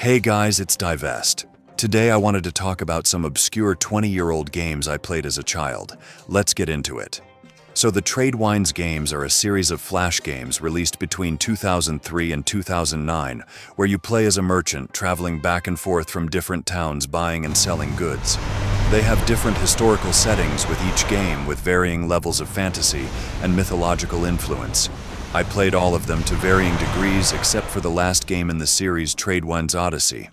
Hey guys, it's Divest. Today I wanted to talk about some obscure 20-year-old games I played as a child. Let's get into it. So the Tradewinds games are a series of flash games released between 2003 and 2009, where you play as a merchant traveling back and forth from different towns buying and selling goods. They have different historical settings with each game with varying levels of fantasy and mythological influence. I played all of them to varying degrees except for the last game in the series, Tradewinds Odyssey.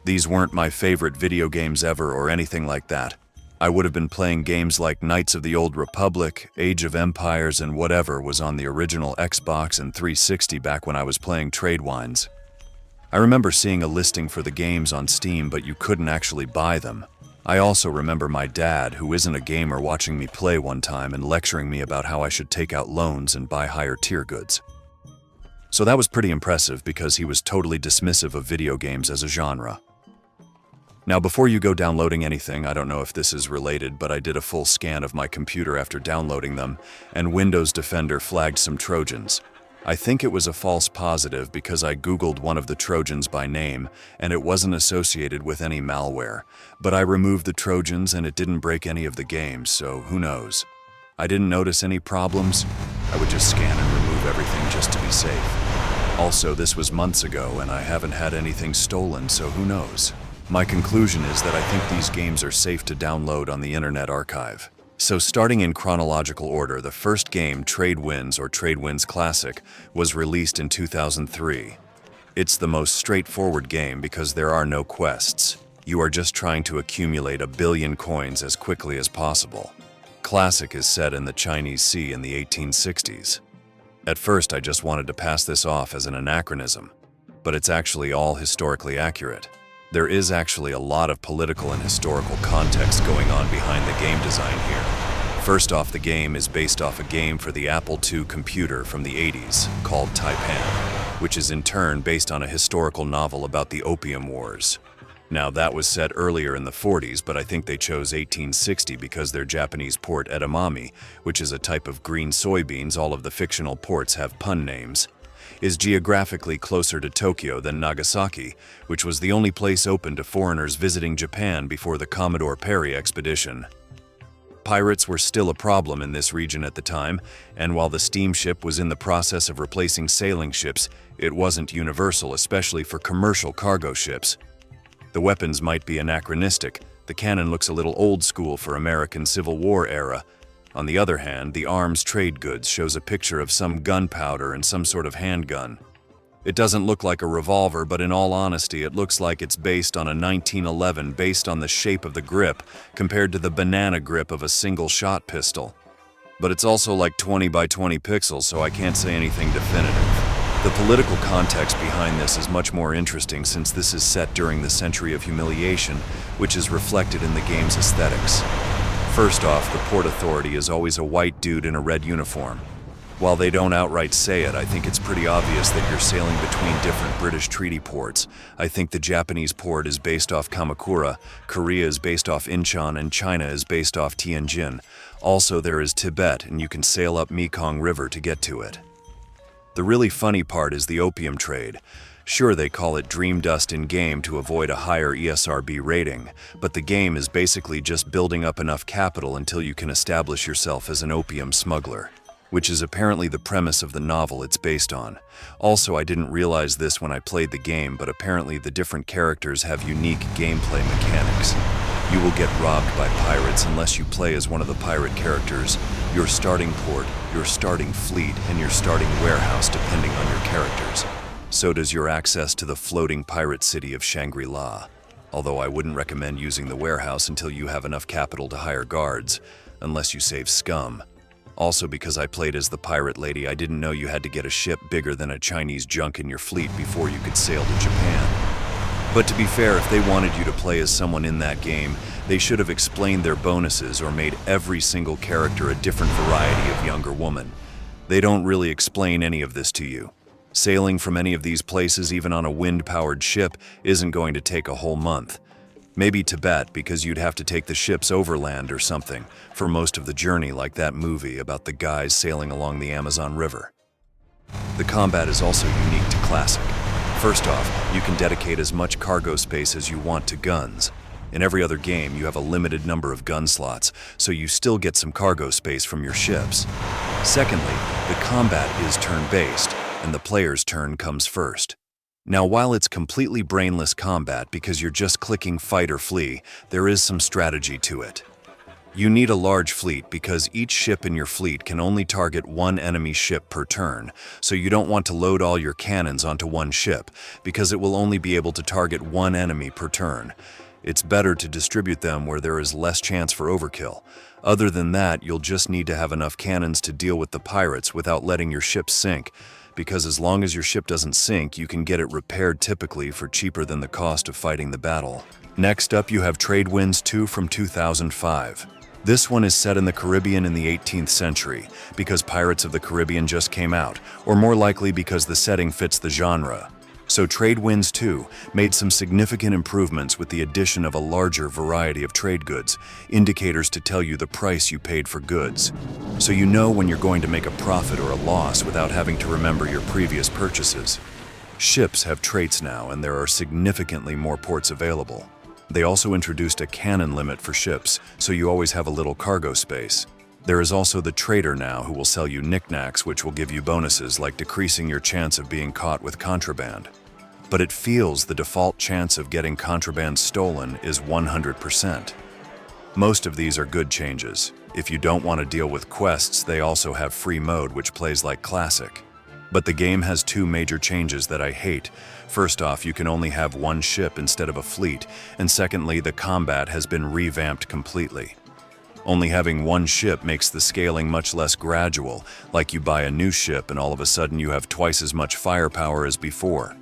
These weren't my favorite video games ever or anything like that. I would have been playing games like Knights of the Old Republic, Age of Empires, and whatever was on the original Xbox and 360 back when I was playing Tradewinds. I remember seeing a listing for the games on Steam, but you couldn't actually buy them. I also remember my dad, who isn't a gamer, watching me play one time and lecturing me about how I should take out loans and buy higher tier goods. So that was pretty impressive because he was totally dismissive of video games as a genre. Now, before you go downloading anything, I don't know if this is related, but I did a full scan of my computer after downloading them, and Windows Defender flagged some Trojans. I think it was a false positive because I Googled one of the Trojans by name, and it wasn't associated with any malware. But I removed the Trojans and it didn't break any of the games, so who knows? I didn't notice any problems. I would just scan and remove everything just to be safe. Also, this was months ago and I haven't had anything stolen, so who knows? My conclusion is that I think these games are safe to download on the Internet Archive. So starting in chronological order, the first game, Tradewinds or Tradewinds Classic, was released in 2003. It's the most straightforward game because there are no quests. You are just trying to accumulate 1 billion coins as quickly as possible. Classic is set in the Chinese Sea in the 1860s. At first, I just wanted to pass this off as an anachronism, but it's actually all historically accurate. There is actually a lot of political and historical context going on behind the game design here. First off, the game is based off a game for the Apple II computer from the 80s called Taipan, which is in turn based on a historical novel about the Opium Wars. Now, that was set earlier in the 40s, but I think they chose 1860 because their Japanese port edamame, which is a type of green soybeans, all of the fictional ports have pun names, is geographically closer to Tokyo than Nagasaki, which was the only place open to foreigners visiting Japan before the Commodore Perry expedition. Pirates were still a problem in this region at the time, and while the steamship was in the process of replacing sailing ships, it wasn't universal, especially for commercial cargo ships. The weapons might be anachronistic. The cannon looks a little old school for American Civil War era. On the other hand, the arms trade goods shows a picture of some gunpowder and some sort of handgun. It doesn't look like a revolver, but in all honesty, it looks like it's based on a 1911 based on the shape of the grip compared to the banana grip of a single-shot pistol. But it's also like 20 by 20 pixels, so I can't say anything definitive. The political context behind this is much more interesting since this is set during the Century of Humiliation, which is reflected in the game's aesthetics. First off, the Port Authority is always a white dude in a red uniform. While they don't outright say it, I think it's pretty obvious that you're sailing between different British treaty ports. I think the Japanese port is based off Kamakura, Korea is based off Incheon, and China is based off Tianjin. Also, there is Tibet, and you can sail up Mekong River to get to it. The really funny part is the opium trade. Sure, they call it dream dust in-game to avoid a higher ESRB rating, but the game is basically just building up enough capital until you can establish yourself as an opium smuggler, which is apparently the premise of the novel it's based on. Also, I didn't realize this when I played the game, but apparently the different characters have unique gameplay mechanics. You will get robbed by pirates unless you play as one of the pirate characters, your starting port, your starting fleet, and your starting warehouse depending on your characters. So does your access to the floating pirate city of Shangri-La, although I wouldn't recommend using the warehouse until you have enough capital to hire guards, unless you save scum. Also, because I played as the pirate lady, I didn't know you had to get a ship bigger than a Chinese junk in your fleet before you could sail to Japan. But to be fair, if they wanted you to play as someone in that game, they should have explained their bonuses or made every single character a different variety of younger woman. They don't really explain any of this to you. Sailing from any of these places, even on a wind-powered ship, isn't going to take a whole month. Maybe Tibet, because you'd have to take the ships overland or something for most of the journey, like that movie about the guys sailing along the Amazon River. The combat is also unique to Classic. First off, you can dedicate as much cargo space as you want to guns. In every other game, you have a limited number of gun slots, so you still get some cargo space from your ships. Secondly, the combat is turn-based, and the player's turn comes first. Now, while it's completely brainless combat because you're just clicking fight or flee, there is some strategy to it. You need a large fleet because each ship in your fleet can only target one enemy ship per turn, so you don't want to load all your cannons onto one ship because it will only be able to target one enemy per turn. It's better to distribute them where there is less chance for overkill. Other than that, you'll just need to have enough cannons to deal with the pirates without letting your ship sink, because as long as your ship doesn't sink, you can get it repaired typically for cheaper than the cost of fighting the battle. Next up, you have Tradewinds 2 from 2005. This one is set in the Caribbean in the 18th century, because Pirates of the Caribbean just came out, or more likely because the setting fits the genre. So Tradewinds 2 made some significant improvements with the addition of a larger variety of trade goods, indicators to tell you the price you paid for goods. So you know when you're going to make a profit or a loss without having to remember your previous purchases. Ships have traits now, and there are significantly more ports available. They also introduced a cannon limit for ships, so you always have a little cargo space. There is also the trader now who will sell you knickknacks which will give you bonuses like decreasing your chance of being caught with contraband. But it feels the default chance of getting contraband stolen is 100%. Most of these are good changes. If you don't want to deal with quests, they also have free mode which plays like classic. But the game has two major changes that I hate. First off, you can only have one ship instead of a fleet, and secondly, the combat has been revamped completely. Only having one ship makes the scaling much less gradual, like you buy a new ship and all of a sudden you have twice as much firepower as before.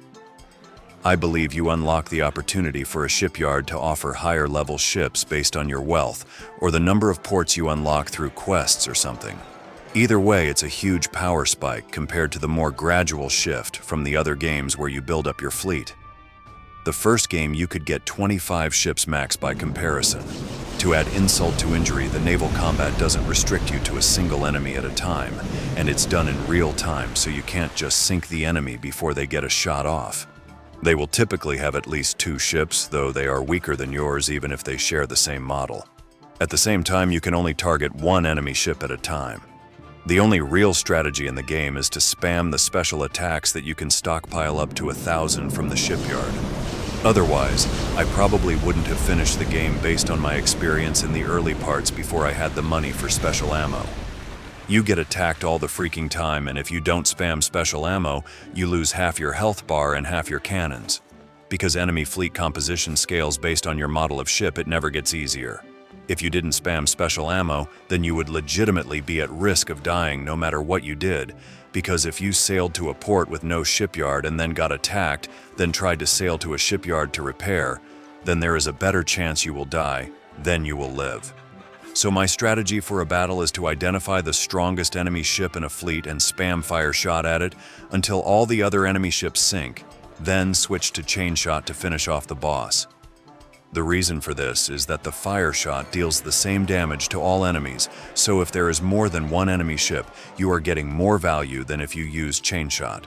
I believe you unlock the opportunity for a shipyard to offer higher level ships based on your wealth, or the number of ports you unlock through quests or something. Either way, it's a huge power spike compared to the more gradual shift from the other games where you build up your fleet. The first game you could get 25 ships max by comparison. To add insult to injury, the naval combat doesn't restrict you to a single enemy at a time, and it's done in real time, so you can't just sink the enemy before they get a shot off. They will typically have at least 2 ships, though they are weaker than yours even if they share the same model. At the same time, you can only target one enemy ship at a time. The only real strategy in the game is to spam the special attacks that you can stockpile up to 1,000 from the shipyard. Otherwise, I probably wouldn't have finished the game based on my experience in the early parts before I had the money for special ammo. You get attacked all the freaking time, and if you don't spam special ammo, you lose half your health bar and half your cannons. Because enemy fleet composition scales based on your model of ship, it never gets easier. If you didn't spam special ammo, then you would legitimately be at risk of dying no matter what you did, because if you sailed to a port with no shipyard and then got attacked, then tried to sail to a shipyard to repair, then there is a better chance you will die than you will live. So my strategy for a battle is to identify the strongest enemy ship in a fleet and spam fire shot at it until all the other enemy ships sink, then switch to chain shot to finish off the boss. The reason for this is that the fire shot deals the same damage to all enemies, so if there is more than one enemy ship, you are getting more value than if you use chain shot.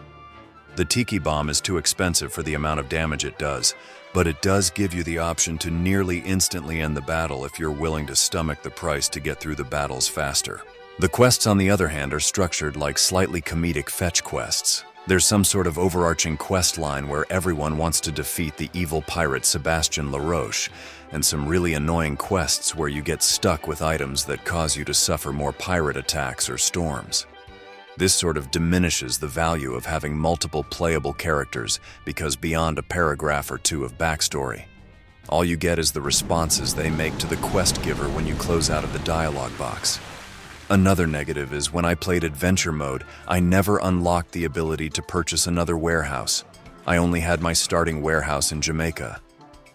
The Tiki Bomb is too expensive for the amount of damage it does, but it does give you the option to nearly instantly end the battle if you're willing to stomach the price to get through the battles faster. The quests, on the other hand, are structured like slightly comedic fetch quests. There's some sort of overarching quest line where everyone wants to defeat the evil pirate Sebastian LaRoche, and some really annoying quests where you get stuck with items that cause you to suffer more pirate attacks or storms. This sort of diminishes the value of having multiple playable characters because beyond a paragraph or two of backstory, all you get is the responses they make to the quest giver when you close out of the dialogue box. Another negative is when I played adventure mode, I never unlocked the ability to purchase another warehouse. I only had my starting warehouse in Jamaica.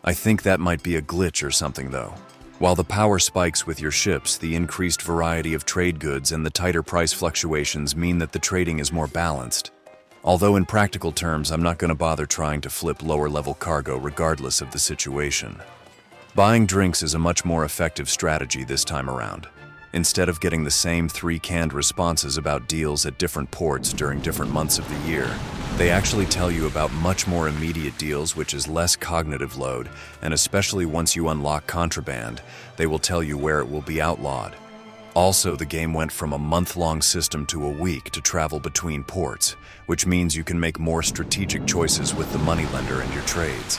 I think that might be a glitch or something though. While the power spikes with your ships, the increased variety of trade goods and the tighter price fluctuations mean that the trading is more balanced. Although in practical terms, I'm not going to bother trying to flip lower level cargo regardless of the situation. Buying drinks is a much more effective strategy this time around. Instead of getting the same 3 canned responses about deals at different ports during different months of the year, they actually tell you about much more immediate deals, which is less cognitive load, and especially once you unlock contraband, they will tell you where it will be outlawed. Also, the game went from a month-long system to a week to travel between ports, which means you can make more strategic choices with the moneylender and your trades.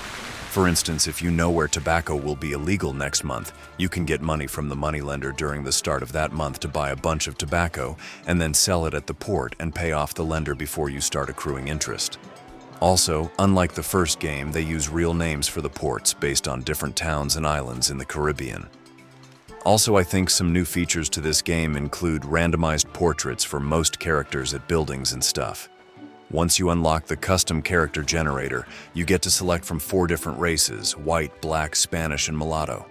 For instance, if you know where tobacco will be illegal next month, you can get money from the moneylender during the start of that month to buy a bunch of tobacco and then sell it at the port and pay off the lender before you start accruing interest. Also, unlike the first game, they use real names for the ports based on different towns and islands in the Caribbean. Also, I think some new features to this game include randomized portraits for most characters at buildings and stuff. Once you unlock the custom character generator, you get to select from 4 different races: white, black, Spanish, and mulatto.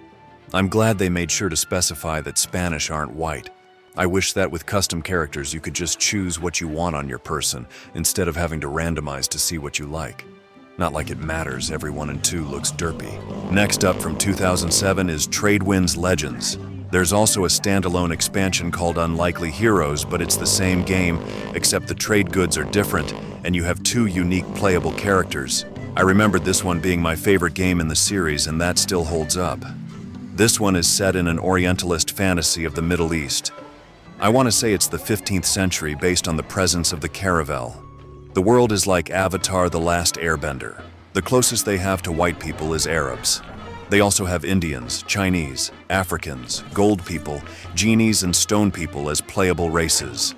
I'm glad they made sure to specify that Spanish aren't white. I wish that with custom characters you could just choose what you want on your person instead of having to randomize to see what you like. Not like it matters, every 1 and 2 looks derpy. Next up from 2007 is Tradewinds Legends. There's also a standalone expansion called Unlikely Heroes, but it's the same game, except the trade goods are different, and you have 2 unique playable characters. I remembered this one being my favorite game in the series, and that still holds up. This one is set in an Orientalist fantasy of the Middle East. I want to say it's the 15th century based on the presence of the caravel. The world is like Avatar: The Last Airbender. The closest they have to white people is Arabs. They also have Indians, Chinese, Africans, gold people, genies, and stone people as playable races,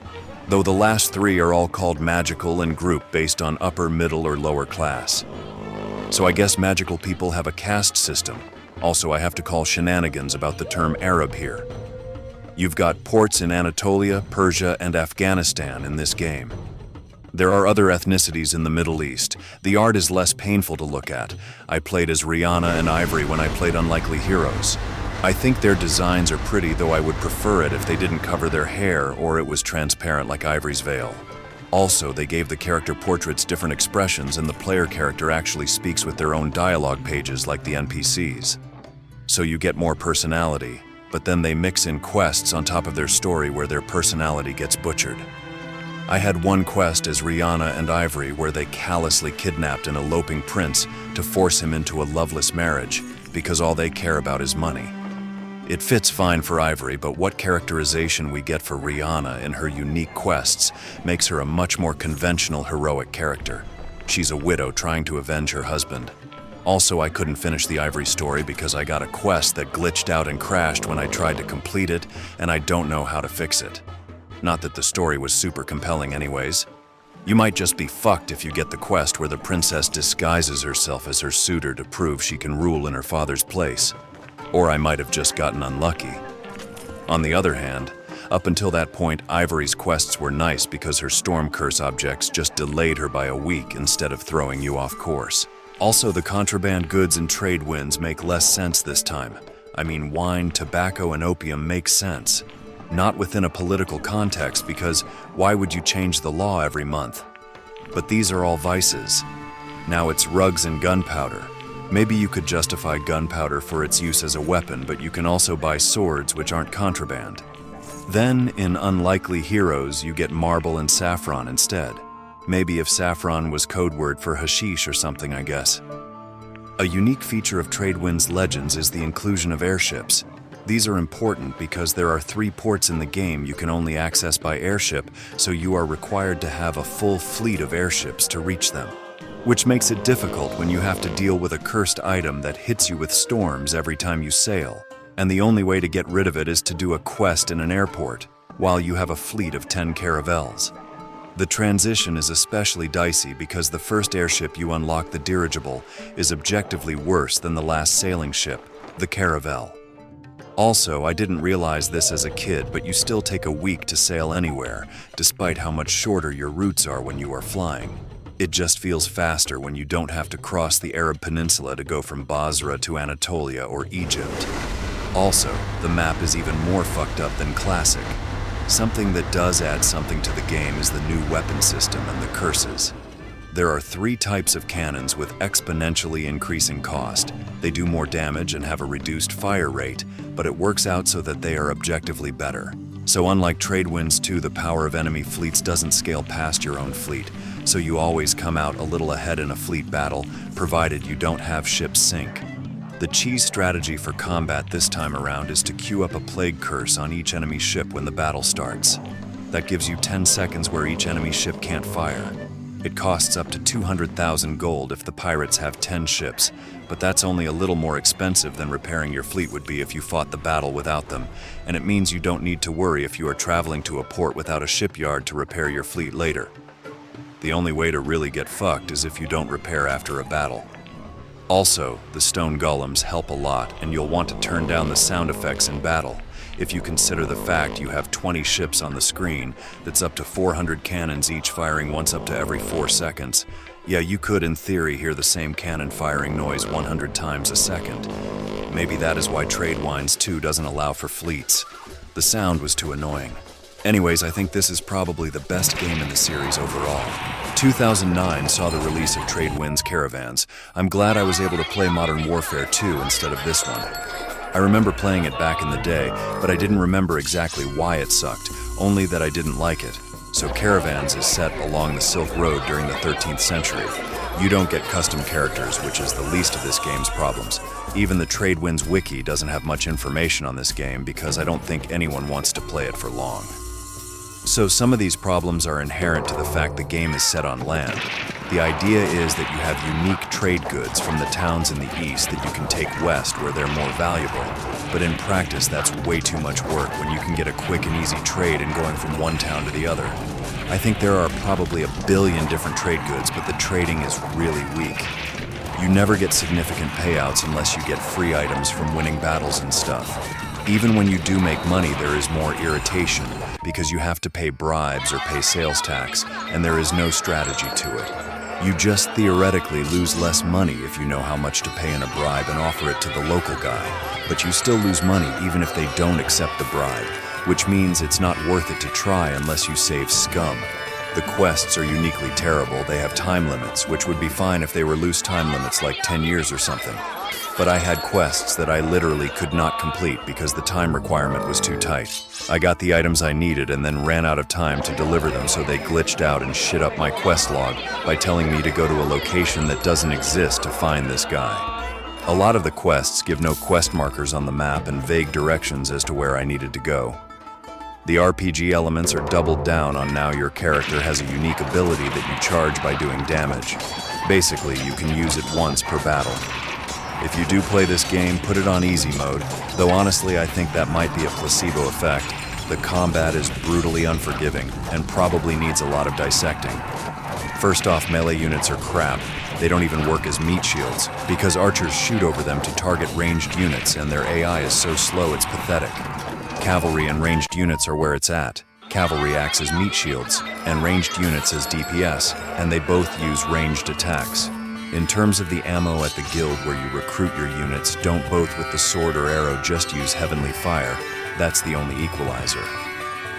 though the last 3 are all called magical and grouped based on upper, middle, or lower class. So I guess magical people have a caste system. Also, I have to call shenanigans about the term Arab here. You've got ports in Anatolia, Persia, and Afghanistan in this game. There are other ethnicities in the Middle East. The art is less painful to look at. I played as Rihanna and Ivory when I played Unlikely Heroes. I think their designs are pretty, though I would prefer it if they didn't cover their hair or it was transparent like Ivory's veil. Also, they gave the character portraits different expressions, and the player character actually speaks with their own dialogue pages like the NPCs. So you get more personality, but then they mix in quests on top of their story where their personality gets butchered. I had one quest as Rihanna and Ivory where they callously kidnapped an eloping prince to force him into a loveless marriage because all they care about is money. It fits fine for Ivory, but what characterization we get for Rihanna in her unique quests makes her a much more conventional heroic character. She's a widow trying to avenge her husband. Also, I couldn't finish the Ivory story because I got a quest that glitched out and crashed when I tried to complete it, and I don't know how to fix it. Not that the story was super compelling anyways. You might just be fucked if you get the quest where the princess disguises herself as her suitor to prove she can rule in her father's place. Or I might have just gotten unlucky. On the other hand, up until that point, Ivory's quests were nice because her storm curse objects just delayed her by a week instead of throwing you off course. Also, the contraband goods and Tradewinds make less sense this time. I mean, wine, tobacco, and opium make sense. Not within a political context, because why would you change the law every month? But these are all vices. Now it's rugs and gunpowder. Maybe you could justify gunpowder for its use as a weapon, but you can also buy swords which aren't contraband. Then, in Unlikely Heroes, you get marble and saffron instead. Maybe if saffron was code word for hashish or something, I guess. A unique feature of Tradewinds Legends is the inclusion of airships. These are important because there are 3 ports in the game you can only access by airship, so you are required to have a full fleet of airships to reach them. Which makes it difficult when you have to deal with a cursed item that hits you with storms every time you sail, and the only way to get rid of it is to do a quest in an airport, while you have a fleet of 10 caravels. The transition is especially dicey because the first airship you unlock, the dirigible, is objectively worse than the last sailing ship, the caravel. Also, I didn't realize this as a kid, but you still take a week to sail anywhere, despite how much shorter your routes are when you are flying. It just feels faster when you don't have to cross the Arab Peninsula to go from Basra to Anatolia or Egypt. Also, the map is even more fucked up than classic. Something that does add something to the game is the new weapon system and the curses. There are 3 types of cannons with exponentially increasing cost. They do more damage and have a reduced fire rate, but it works out so that they are objectively better. So unlike Tradewinds 2, the power of enemy fleets doesn't scale past your own fleet, so you always come out a little ahead in a fleet battle, provided you don't have ships sink. The cheese strategy for combat this time around is to queue up a plague curse on each enemy ship when the battle starts. That gives you 10 seconds where each enemy ship can't fire. It costs up to 200,000 gold if the pirates have 10 ships, but that's only a little more expensive than repairing your fleet would be if you fought the battle without them, and it means you don't need to worry if you are traveling to a port without a shipyard to repair your fleet later. The only way to really get fucked is if you don't repair after a battle. Also, the stone golems help a lot, and you'll want to turn down the sound effects in battle. If you consider the fact you have 20 ships on the screen, that's up to 400 cannons each firing once up to every 4 seconds. Yeah, you could in theory hear the same cannon firing noise 100 times a second. Maybe that is why Tradewinds 2 doesn't allow for fleets. The sound was too annoying. Anyways, I think this is probably the best game in the series overall. 2009 saw the release of Tradewinds Caravans. I'm glad I was able to play Modern Warfare 2 instead of this one. I remember playing it back in the day, but I didn't remember exactly why it sucked, only that I didn't like it. So Caravans is set along the Silk Road during the 13th century. You don't get custom characters, which is the least of this game's problems. Even the Tradewinds wiki doesn't have much information on this game because I don't think anyone wants to play it for long. So some of these problems are inherent to the fact the game is set on land. The idea is that you have unique trade goods from the towns in the east that you can take west where they're more valuable. But in practice, that's way too much work when you can get a quick and easy trade in going from one town to the other. I think there are probably a billion different trade goods, but the trading is really weak. You never get significant payouts unless you get free items from winning battles and stuff. Even when you do make money, there is more irritation because you have to pay bribes or pay sales tax, and there is no strategy to it. You just theoretically lose less money if you know how much to pay in a bribe and offer it to the local guy, but you still lose money even if they don't accept the bribe, which means it's not worth it to try unless you save scum. The quests are uniquely terrible. They have time limits, which would be fine if they were loose time limits like 10 years or something. But I had quests that I literally could not complete because the time requirement was too tight. I got the items I needed and then ran out of time to deliver them, so they glitched out and shit up my quest log by telling me to go to a location that doesn't exist to find this guy. A lot of the quests give no quest markers on the map and vague directions as to where I needed to go. The RPG elements are doubled down on now your character has a unique ability that you charge by doing damage. Basically, you can use it once per battle. If you do play this game, put it on easy mode, though honestly I think that might be a placebo effect. The combat is brutally unforgiving and probably needs a lot of dissecting. First off, melee units are crap. They don't even work as meat shields, because archers shoot over them to target ranged units and their AI is so slow it's pathetic. Cavalry and ranged units are where it's at. Cavalry acts as meat shields, and ranged units as DPS, and they both use ranged attacks. In terms of the ammo at the guild where you recruit your units, don't both with the sword or arrow just use heavenly fire. That's the only equalizer.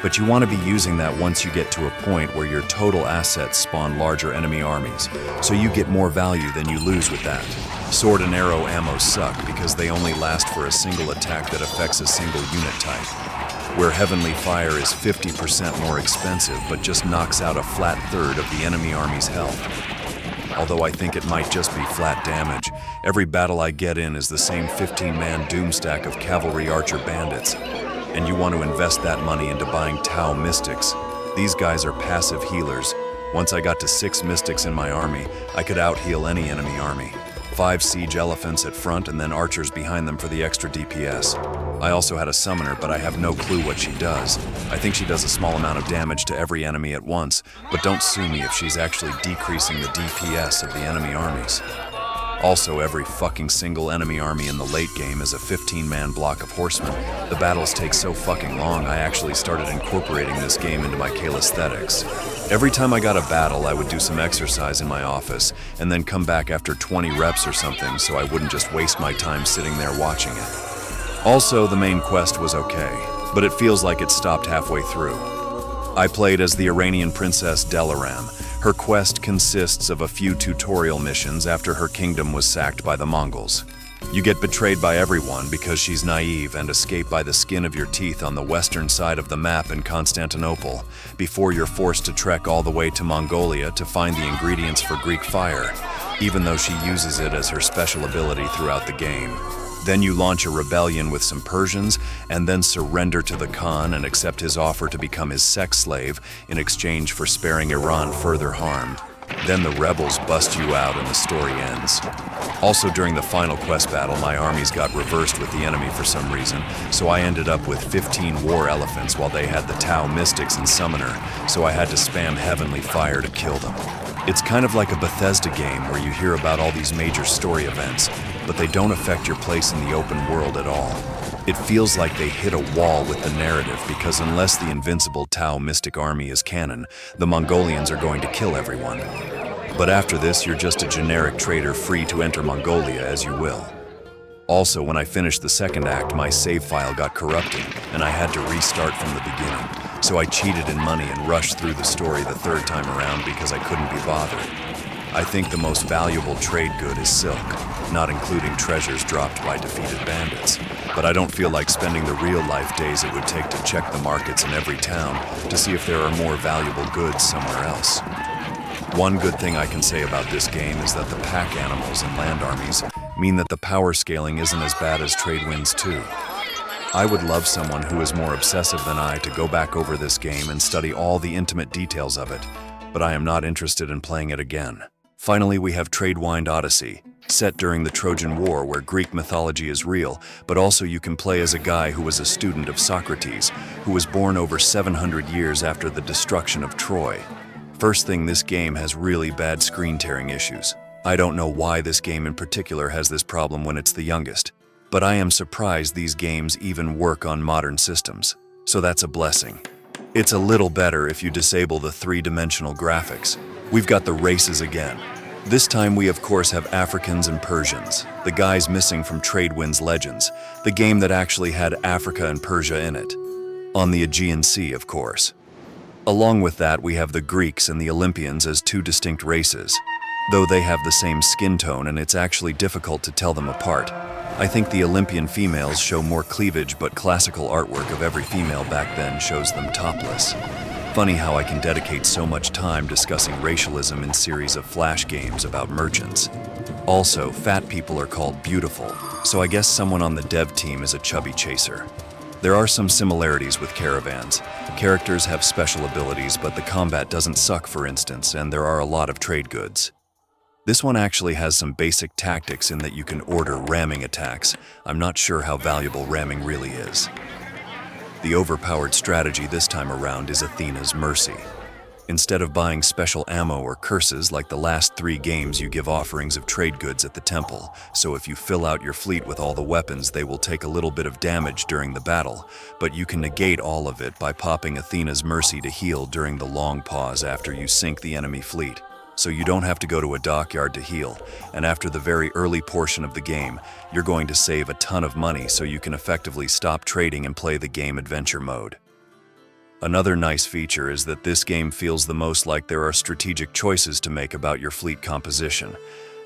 But you want to be using that once you get to a point where your total assets spawn larger enemy armies, so you get more value than you lose with that. Sword and arrow ammo suck because they only last for a single attack that affects a single unit type. Where heavenly fire is 50% more expensive but just knocks out a flat third of the enemy army's health. Although I think it might just be flat damage. Every battle I get in is the same 15-man doom stack of cavalry archer bandits. And you want to invest that money into buying Tau Mystics. These guys are passive healers. Once I got to 6 Mystics in my army, I could out-heal any enemy army. 5 siege elephants at front and then archers behind them for the extra DPS. I also had a summoner, but I have no clue what she does. I think she does a small amount of damage to every enemy at once, but don't sue me if she's actually decreasing the DPS of the enemy armies. Also, every fucking single enemy army in the late game is a 15-man block of horsemen. The battles take so fucking long, I actually started incorporating this game into my calisthenics. Every time I got a battle, I would do some exercise in my office, and then come back after 20 reps or something so I wouldn't just waste my time sitting there watching it. Also, the main quest was okay, but it feels like it stopped halfway through. I played as the Iranian princess Delaram. Her quest consists of a few tutorial missions after her kingdom was sacked by the Mongols. You get betrayed by everyone because she's naive and escape by the skin of your teeth on the western side of the map in Constantinople, before you're forced to trek all the way to Mongolia to find the ingredients for Greek fire, even though she uses it as her special ability throughout the game. Then you launch a rebellion with some Persians, and then surrender to the Khan and accept his offer to become his sex slave in exchange for sparing Iran further harm. Then the rebels bust you out and the story ends. Also, during the final quest battle, my armies got reversed with the enemy for some reason, so I ended up with 15 war elephants while they had the Tau mystics and summoner, so I had to spam heavenly fire to kill them. It's kind of like a Bethesda game where you hear about all these major story events, but they don't affect your place in the open world at all. It feels like they hit a wall with the narrative because unless the invincible Tau mystic army is canon, the Mongolians are going to kill everyone. But after this, you're just a generic trader free to enter Mongolia as you will. Also, when I finished the second act, my save file got corrupted, and I had to restart from the beginning. So I cheated in money and rushed through the story the third time around because I couldn't be bothered. I think the most valuable trade good is silk, not including treasures dropped by defeated bandits. But I don't feel like spending the real-life days it would take to check the markets in every town to see if there are more valuable goods somewhere else. One good thing I can say about this game is that the pack animals and land armies mean that the power scaling isn't as bad as Tradewinds 2. I would love someone who is more obsessive than I to go back over this game and study all the intimate details of it, but I am not interested in playing it again. Finally, we have Tradewinds Odyssey, set during the Trojan War where Greek mythology is real, but also you can play as a guy who was a student of Socrates, who was born over 700 years after the destruction of Troy. First thing, this game has really bad screen tearing issues. I don't know why this game in particular has this problem when it's the youngest, but I am surprised these games even work on modern systems, so that's a blessing. It's a little better if you disable the three-dimensional graphics. We've got the races again. This time we of course have Africans and Persians, the guys missing from Tradewinds Legends, the game that actually had Africa and Persia in it. On the Aegean Sea, of course. Along with that, we have the Greeks and the Olympians as two distinct races, though they have the same skin tone and it's actually difficult to tell them apart. I think the Olympian females show more cleavage, but classical artwork of every female back then shows them topless. Funny how I can dedicate so much time discussing racialism in series of flash games about merchants. Also, fat people are called beautiful, so I guess someone on the dev team is a chubby chaser. There are some similarities with caravans. Characters have special abilities, but the combat doesn't suck, for instance, and there are a lot of trade goods. This one actually has some basic tactics in that you can order ramming attacks. I'm not sure how valuable ramming really is. The overpowered strategy this time around is Athena's Mercy. Instead of buying special ammo or curses like the last 3 games, you give offerings of trade goods at the temple, so if you fill out your fleet with all the weapons, they will take a little bit of damage during the battle, but you can negate all of it by popping Athena's Mercy to heal during the long pause after you sink the enemy fleet. So you don't have to go to a dockyard to heal, and after the very early portion of the game, you're going to save a ton of money so you can effectively stop trading and play the game adventure mode. Another nice feature is that this game feels the most like there are strategic choices to make about your fleet composition.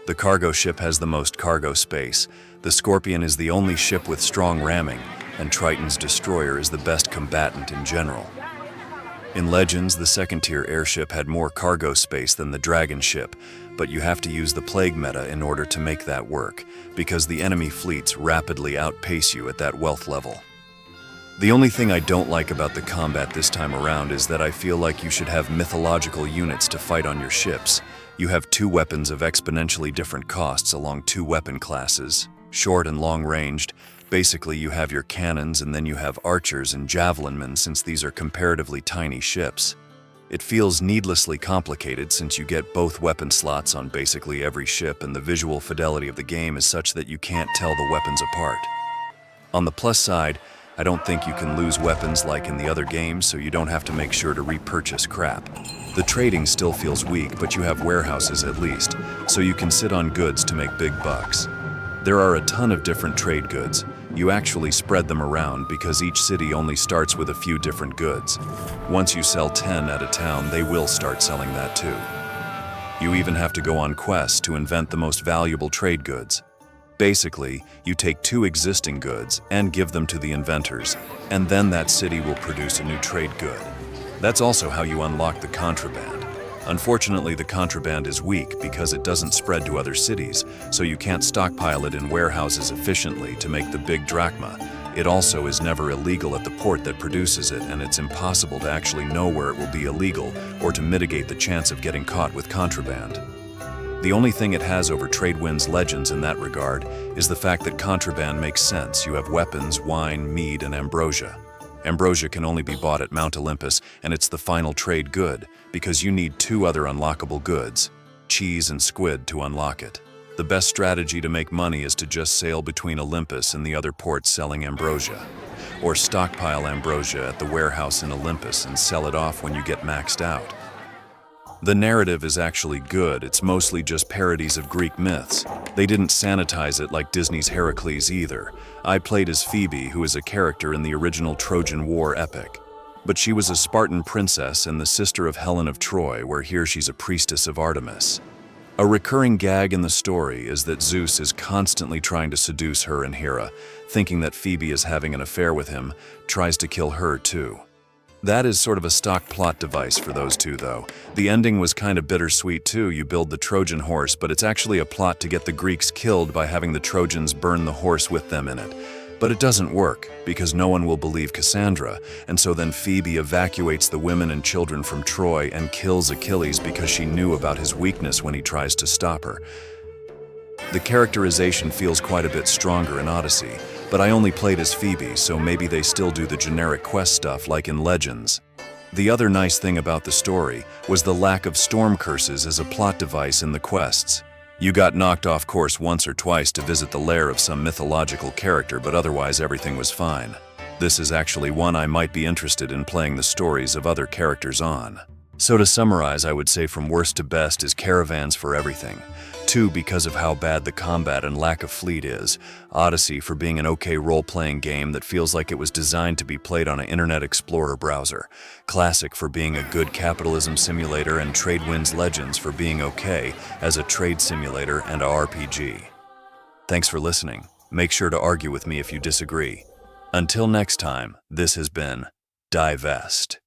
The cargo ship has the most cargo space, the Scorpion is the only ship with strong ramming, and Triton's destroyer is the best combatant in general. In Legends, the second-tier airship had more cargo space than the Dragon ship, but you have to use the Plague meta in order to make that work, because the enemy fleets rapidly outpace you at that wealth level. The only thing I don't like about the combat this time around is that I feel like you should have mythological units to fight on your ships. You have 2 weapons of exponentially different costs along 2 weapon classes, short and long-ranged. Basically, you have your cannons and then you have archers and javelinmen since these are comparatively tiny ships. It feels needlessly complicated since you get both weapon slots on basically every ship, and the visual fidelity of the game is such that you can't tell the weapons apart. On the plus side, I don't think you can lose weapons like in the other games, so you don't have to make sure to repurchase crap. The trading still feels weak, but you have warehouses at least, so you can sit on goods to make big bucks. There are a ton of different trade goods, You actually spread them around because each city only starts with a few different goods. Once you sell 10 at a town, they will start selling that too. You even have to go on quests to invent the most valuable trade goods. Basically, you take 2 existing goods and give them to the inventors, and then that city will produce a new trade good. That's also how you unlock the contraband. Unfortunately, the contraband is weak because it doesn't spread to other cities, so you can't stockpile it in warehouses efficiently to make the big drachma. It also is never illegal at the port that produces it, and it's impossible to actually know where it will be illegal or to mitigate the chance of getting caught with contraband. The only thing it has over Tradewinds Legends in that regard is the fact that contraband makes sense. You have weapons, wine, mead, and ambrosia. Ambrosia can only be bought at Mount Olympus, and it's the final trade good because you need 2 other unlockable goods, cheese and squid, to unlock it. The best strategy to make money is to just sail between Olympus and the other ports selling ambrosia, or stockpile ambrosia at the warehouse in Olympus and sell it off when you get maxed out. The narrative is actually good. It's mostly just parodies of Greek myths. They didn't sanitize it like Disney's Heracles either. I played as Phoebe, who is a character in the original Trojan War epic. But she was a Spartan princess and the sister of Helen of Troy, where here she's a priestess of Artemis. A recurring gag in the story is that Zeus is constantly trying to seduce her, and Hera, thinking that Phoebe is having an affair with him, tries to kill her too. That is sort of a stock plot device for those two, though. The ending was kind of bittersweet too. You build the Trojan horse, but it's actually a plot to get the Greeks killed by having the Trojans burn the horse with them in it. But it doesn't work, because no one will believe Cassandra, and so then Phoebe evacuates the women and children from Troy and kills Achilles because she knew about his weakness when he tries to stop her. The characterization feels quite a bit stronger in Odyssey, but I only played as Phoebe, so maybe they still do the generic quest stuff like in Legends. The other nice thing about the story was the lack of storm curses as a plot device in the quests. You got knocked off course once or twice to visit the lair of some mythological character, but otherwise everything was fine. This is actually one I might be interested in playing the stories of other characters on. So to summarize, I would say from worst to best is Caravans for everything. 2, because of how bad the combat and lack of fleet is. Odyssey for being an okay role-playing game that feels like it was designed to be played on an Internet Explorer browser. Classic for being a good capitalism simulator, and Tradewinds Legends for being okay as a trade simulator and a RPG. Thanks for listening. Make sure to argue with me if you disagree. Until next time, this has been Divest.